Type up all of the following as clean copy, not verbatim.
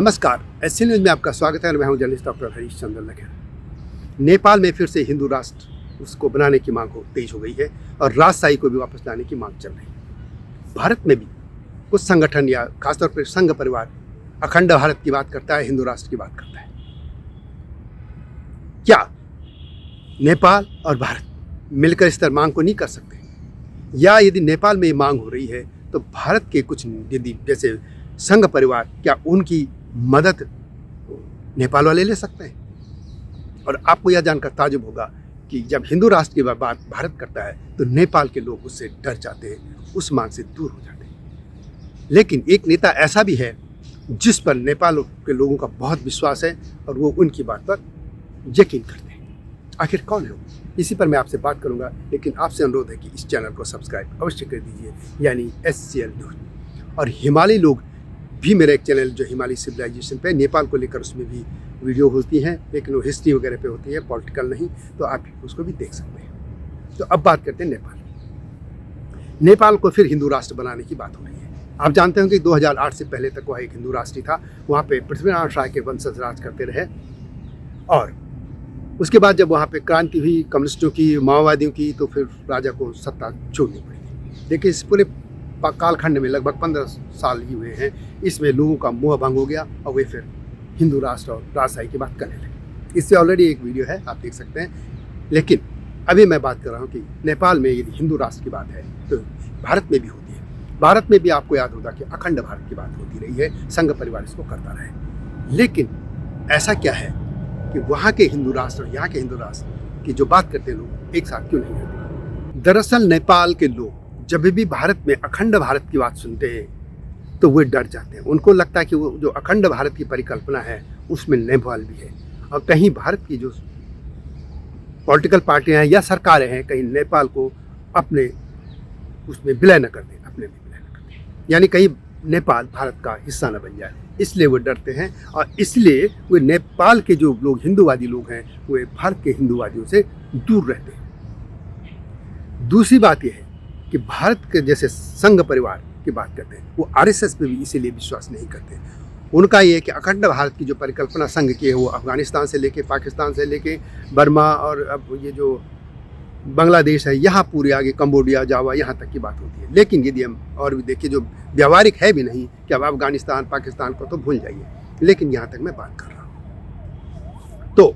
नमस्कार, SC news में आपका स्वागत है और मैं हूं जर्नलिस्ट डॉक्टर हरीश चंद्र लखेर। नेपाल में फिर से हिंदू राष्ट्र उसको बनाने की मांग तेज हो गई है और राजशाही को भी वापस लाने की मांग चल रही है। भारत में भी कुछ संगठन या खासतौर पर संघ परिवार अखंड भारत की बात करता है, हिंदू राष्ट्र की बात करता है। क्या नेपाल और भारत मिलकर इस तरह मांग को नहीं कर सकते? या यदि नेपाल में ये मांग हो रही है तो भारत के कुछ यदि जैसे संघ परिवार, क्या उनकी मदद नेपाल वाले ले सकते हैं? और आपको यह जानकर ताजुब होगा कि जब हिंदू राष्ट्र की बात भारत करता है तो नेपाल के लोग उससे डर जाते हैं, उस मांग से दूर हो जाते हैं। लेकिन एक नेता ऐसा भी है जिस पर नेपाल के लोगों का बहुत विश्वास है और वो उनकी बात पर यकीन करते हैं। आखिर कौन है वो? इसी पर मैं आपसे बात करूंगा, लेकिन आपसे अनुरोध है कि इस चैनल को सब्सक्राइब अवश्य कर दीजिए, यानी SCL न्यूज़। और हिमालय लोग भी मेरा एक चैनल जो हिमालय सिविलाइजेशन पे नेपाल को लेकर उसमें भी वीडियो होती हैं, लेकिन वो हिस्ट्री वगैरह पे होती है, पॉलिटिकल नहीं, तो आप उसको भी देख सकते हैं। तो अब बात करते हैं नेपाल की। नेपाल को फिर हिंदू राष्ट्र बनाने की बात हो रही है। आप जानते हो कि 2008 से पहले तक वह एक हिंदू राष्ट्र था। वहाँ पे पृथ्वीनारायण शाह के वंशज राज करते रहे और उसके बाद जब वहाँ पे क्रांति हुई कम्युनिस्टों की, माओवादियों की, तो फिर राजा को सत्ता छोड़नी पड़ी। देखिए, इस पूरे कालखंड में लगभग 15 साल ही हुए हैं, इसमें लोगों का मोह भंग हो गया और वे फिर हिंदू राष्ट्र और राजशाही की बात करने लगे। इससे ऑलरेडी एक वीडियो है, आप देख सकते हैं। लेकिन अभी मैं बात कर रहा हूँ कि नेपाल में यदि हिंदू राष्ट्र की बात है तो भारत में भी होती है। भारत में भी आपको याद होगा कि अखंड भारत की बात होती रही है, संघ परिवार इसको करता रहे। लेकिन ऐसा क्या है कि वहाँ के हिंदू राष्ट्र और यहाँ के हिंदू राष्ट्र की जो बात करते हैं लोग एक साथ क्यों नहीं होते? दरअसल नेपाल के लोग जब भी भारत में अखंड भारत की बात सुनते हैं तो वे डर जाते हैं। उनको लगता है कि वो जो अखंड भारत की परिकल्पना है उसमें नेपाल भी है और कहीं भारत की जो पॉलिटिकल पार्टियां हैं या सरकारें हैं, कहीं नेपाल को अपने उसमें विलय न कर दें, अपने में विलय न कर दें, यानी कहीं नेपाल भारत का हिस्सा न बन जाए। इसलिए वो डरते हैं और इसलिए वे नेपाल के जो लोग हिंदूवादी लोग हैं वे भारत के हिंदूवादियों से दूर रहते हैं। दूसरी बात यह है कि भारत के जैसे संघ परिवार की बात करते हैं, वो RSS पे भी इसीलिए विश्वास नहीं करते। उनका ये है कि अखंड भारत की जो परिकल्पना संघ की है वो अफगानिस्तान से लेके, पाकिस्तान से लेके, बर्मा और अब ये जो बांग्लादेश है, यहाँ पूरे आगे कंबोडिया, जावा, यहाँ तक की बात होती है। लेकिन यदि हम और भी देखिए जो व्यावहारिक है भी नहीं कि अब अफगानिस्तान, पाकिस्तान को तो भूल जाइए, लेकिन यहाँ तक मैं बात कर रहा हूँ। तो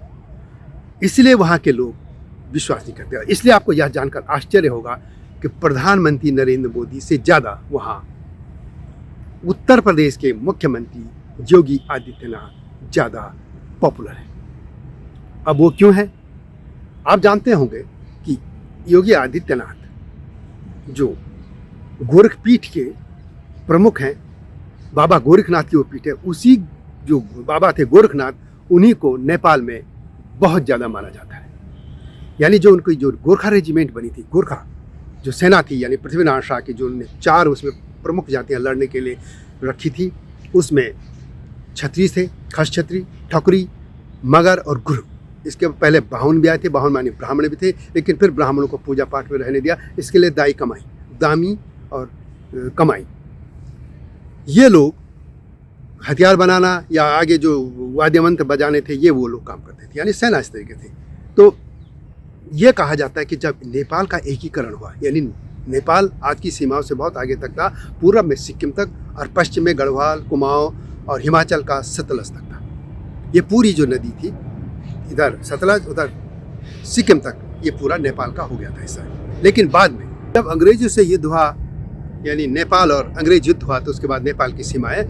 इसलिए वहाँ के लोग विश्वास नहीं करते। इसलिए आपको यह जानकर आश्चर्य होगा कि प्रधानमंत्री नरेंद्र मोदी से ज़्यादा वहाँ उत्तर प्रदेश के मुख्यमंत्री योगी आदित्यनाथ ज़्यादा पॉपुलर है। अब वो क्यों है? आप जानते होंगे कि योगी आदित्यनाथ जो गोरखपीठ के प्रमुख हैं, बाबा गोरखनाथ की वो पीठ है, उसी जो बाबा थे गोरखनाथ, उन्हीं को नेपाल में बहुत ज़्यादा माना जाता है। यानी जो उनकी जो गोरखा रेजिमेंट बनी थी, गोरखा जो सेना थी, यानी पृथ्वीनारायण शाह की जो उन्होंने 4 उसमें प्रमुख जातियां लड़ने के लिए रखी थी, उसमें क्षत्रिय थे, खस क्षत्रिय, ठकुरी, मगर और गुरु। इसके पहले बाहुन भी आए थे, बाहुन माने ब्राह्मण भी थे, लेकिन फिर ब्राह्मणों को पूजा पाठ में रहने दिया। इसके लिए दाई कमाई, दामी और कमाई, ये लोग हथियार बनाना या आगे जो वाद्य मंत्र बजाने थे, ये वो लोग काम करते थे, यानी सेना इस तरीके थे। तो ये कहा जाता है कि जब नेपाल का एकीकरण हुआ, यानी नेपाल आज की सीमाओं से बहुत आगे तक था, पूरब में सिक्किम तक और पश्चिम में गढ़वाल, कुमाऊं और हिमाचल का सतलज तक था। ये पूरी जो नदी थी, इधर सतलज उधर सिक्किम तक, ये पूरा नेपाल का हो गया था हिस्सा। लेकिन बाद में जब अंग्रेजों से युद्ध हुआ, यानी नेपाल और अंग्रेज युद्ध हुआ, तो उसके बाद नेपाल की सीमाएं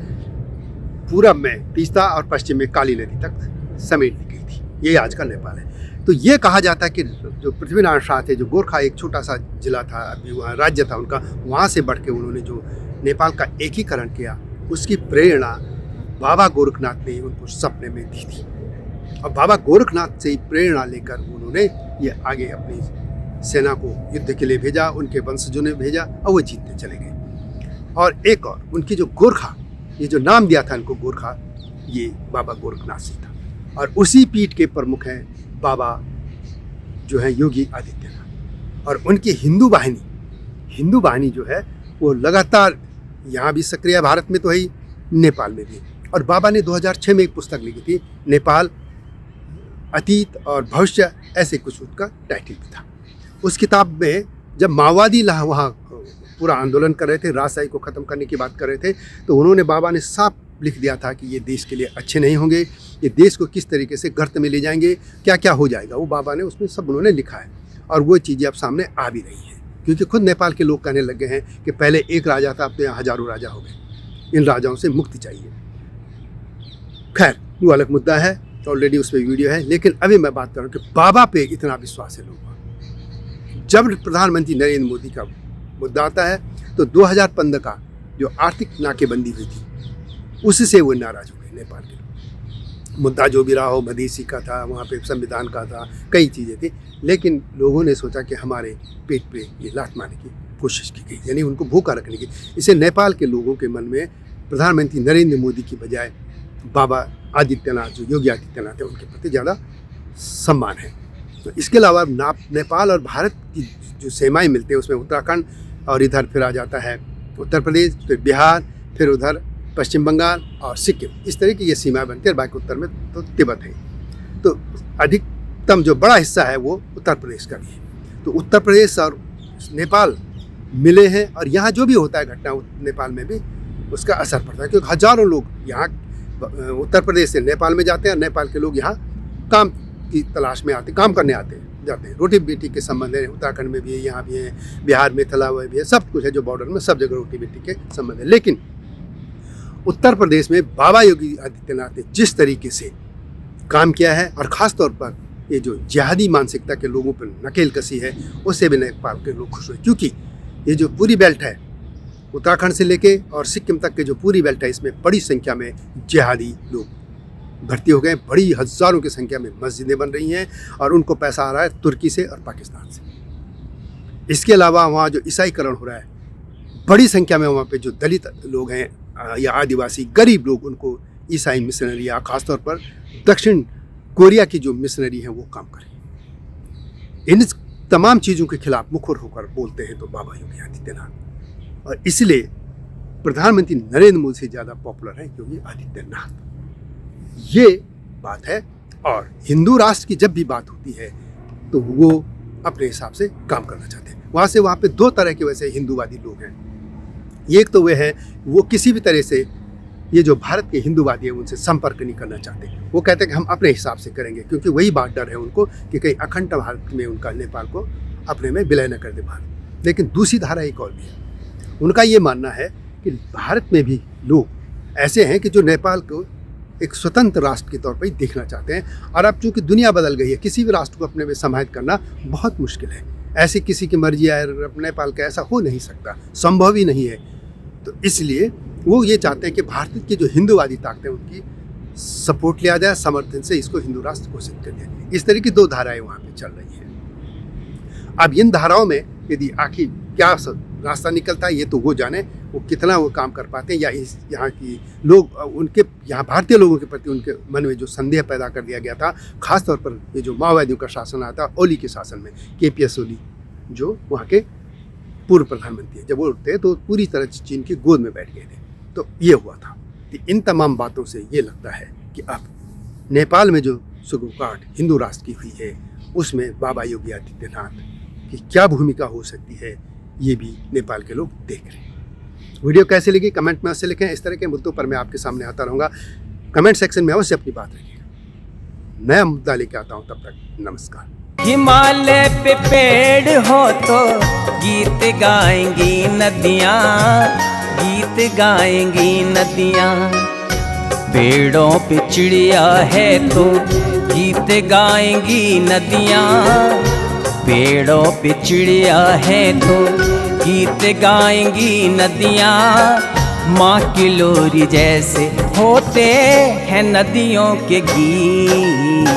पूरब में तीस्ता और पश्चिम में काली नदी तक समेट दी गई थी। ये आज का नेपाल है। तो ये कहा जाता है कि जो पृथ्वीनारायण शाह थे, जो गोरखा एक छोटा सा जिला था, अभी वहाँ राज्य था उनका, वहाँ से बढ़ के उन्होंने जो नेपाल का एकीकरण किया, उसकी प्रेरणा बाबा गोरखनाथ ने उनको सपने में दी थी। और बाबा गोरखनाथ से ही प्रेरणा लेकर उन्होंने ये आगे अपनी सेना को युद्ध के लिए भेजा, उनके वंशजों ने भेजा और वो जीतते चले गए। और एक और उनकी जो गोरखा, ये जो नाम दिया था इनको गोरखा, ये बाबा गोरखनाथ से था। और उसी पीठ के प्रमुख हैं बाबा जो है योगी आदित्यनाथ। और उनकी हिंदू वाहिनी जो है वो लगातार यहाँ भी सक्रिय है, भारत में तो है ही, नेपाल में भी। और बाबा ने 2006 में एक पुस्तक लिखी थी, नेपाल अतीत और भविष्य, ऐसे कुछ उसका टाइटल भी था। उस किताब में जब माओवादी वहाँ पूरा आंदोलन कर रहे थे, राजशाही को ख़त्म करने की बात कर रहे थे, तो उन्होंने, बाबा ने साफ लिख दिया था कि ये देश के लिए अच्छे नहीं होंगे, ये देश को किस तरीके से गर्त में ले जाएंगे, क्या क्या हो जाएगा, वो बाबा ने उसमें सब उन्होंने लिखा है। और वो चीज़ें अब सामने आ भी रही हैं, क्योंकि खुद नेपाल के लोग कहने लगे हैं कि पहले एक राजा था, अब तो यहाँ हज़ारों राजा हो गए, इन राजाओं से मुक्ति चाहिए। खैर, वो अलग मुद्दा है, ऑलरेडी उस पर वीडियो है। लेकिन अभी मैं बात कर रहा हूँ कि बाबा पे इतना विश्वास है लोगों का। जब प्रधानमंत्री नरेंद्र मोदी का मुद्दा आता है तो 2015 का जो आर्थिक नाकेबंदी हुई थी, उससे वो नाराज हो गए नेपाल के लोग। मुद्दा जो भी रहा हो, मधेसी का था, वहाँ पे संविधान का था, कई चीज़ें थी, लेकिन लोगों ने सोचा कि हमारे पेट पे ये लात मारने की कोशिश की गई, यानी उनको भूखा रखने की। इसे नेपाल के लोगों के मन में प्रधानमंत्री नरेंद्र मोदी की बजाय बाबा आदित्यनाथ, जो योगी आदित्यनाथ है, उनके प्रति ज़्यादा सम्मान है। तो इसके अलावा नेपाल और भारत की जो सीमाएँ मिलते हैं, उसमें उत्तराखंड और इधर फिर आ जाता है उत्तर प्रदेश, फिर बिहार, फिर उधर पश्चिम बंगाल और सिक्किम, इस तरह की ये सीमाएँ बनती है। बाकी उत्तर में तो तिब्बत है। तो अधिकतम जो बड़ा हिस्सा है वो उत्तर प्रदेश का भी है। तो उत्तर प्रदेश और नेपाल मिले हैं, और यहाँ जो भी होता है घटना, नेपाल में भी उसका असर पड़ता है, क्योंकि हज़ारों लोग यहाँ उत्तर प्रदेश से नेपाल में जाते हैं, और नेपाल के लोग यहाँ काम की तलाश में आते, काम करने जाते हैं। रोटी बेटी के संबंध है, उत्तराखंड में भी है, यहाँ भी है, बिहार में थला हुआ भी है, सब कुछ है जो बॉर्डर में, सब जगह रोटी बेटी के संबंध है। लेकिन उत्तर प्रदेश में बाबा योगी आदित्यनाथ ने जिस तरीके से काम किया है, और ख़ास तौर पर ये जो जिहादी मानसिकता के लोगों पर नकेल कसी है, उससे भी नेपाल के लोग खुश हुए। क्योंकि ये जो पूरी बेल्ट है, उत्तराखंड से लेके और सिक्किम तक के जो पूरी बेल्ट है, इसमें बड़ी संख्या में जिहादी लोग भर्ती हो गए। बड़ी हज़ारों की संख्या में मस्जिदें बन रही हैं, और उनको पैसा आ रहा है तुर्की से और पाकिस्तान से। इसके अलावा वहाँ जो ईसाईकरण हो रहा है, बड़ी संख्या में वहाँ पे जो दलित लोग हैं या आदिवासी गरीब लोग, उनको ईसाई मिशनरी, या ख़ासतौर पर दक्षिण कोरिया की जो मिशनरी हैं वो काम करें। इन तमाम चीज़ों के खिलाफ मुखर होकर बोलते हैं तो बाबा योगी आदित्यनाथ, और इसलिए प्रधानमंत्री नरेंद्र मोदी से ज़्यादा पॉपुलर है योगी आदित्यनाथ। ये बात है। और हिंदू राष्ट्र की जब भी बात होती है तो वो अपने हिसाब से काम करना चाहते हैं। वहाँ पे दो तरह के वैसे हिंदूवादी लोग हैं। एक तो वे हैं, वो किसी भी तरह से ये जो भारत के हिंदूवादी हैं उनसे संपर्क नहीं करना चाहते। वो कहते हैं कि हम अपने हिसाब से करेंगे, क्योंकि वही बात डर है उनको कि कहीं अखंड भारत में उनका नेपाल को अपने में विलय न कर दे भारत। लेकिन दूसरी धारा एक और भी है। उनका ये मानना है कि भारत में भी लोग ऐसे हैं कि जो नेपाल को एक स्वतंत्र राष्ट्र के तौर पर ही देखना चाहते हैं। और अब चूँकि दुनिया बदल गई है, किसी भी राष्ट्र को अपने में समाहित करना बहुत मुश्किल है। ऐसे किसी की मर्जी है नेपाल का, ऐसा हो नहीं सकता, संभव ही नहीं है। तो इसलिए वो ये चाहते हैं कि भारत की जो हिंदूवादी ताकतें उनकी सपोर्ट लिया जाए, समर्थन से इसको हिंदू राष्ट्र घोषित कर दिया। इस तरह की दो धाराएं वहाँ पे चल रही हैं। अब इन धाराओं में यदि आखिर क्या रास्ता निकलता है, ये तो वो जाने, वो कितना वो काम कर पाते हैं, या इस यहाँ की लोग, उनके यहाँ भारतीय लोगों के प्रति उनके मन में जो संदेह पैदा कर दिया गया था, खासतौर पर ये जो माओवादियों का शासन आता, ओली के शासन में, KPS ओली जो वहाँ के पूर्व प्रधानमंत्री है, जब वो उठते तो पूरी तरह चीन की गोद में बैठ गए थे। तो ये हुआ था। तो इन तमाम बातों से ये लगता है कि अब नेपाल में जो सुगबुगाहट हिंदू राष्ट्र की हुई है, उसमें बाबा योगी आदित्यनाथ की क्या भूमिका हो सकती है, ये भी नेपाल के लोग देख रहे हैं। वीडियो कैसे लगी कमेंट में अवश्य लिखें। इस तरह के मुद्दों पर मैं आपके सामने आता रहूँगा। कमेंट सेक्शन में अवश्य अपनी बात रखिएगा। नया मुद्दा लेके आता हूँ, तब तक नमस्कार। हिमालय पे पेड़ हो तो गीत गाएंगी नदियाँ, गीत गाएंगी नदियाँ। पेड़ों पे चिड़िया है तो गीत गाएंगी नदियाँ, पेड़ों पे चिड़िया है तो गीत गाएंगी नदियाँ। माँ की लोरी जैसे होते हैं नदियों के गीत,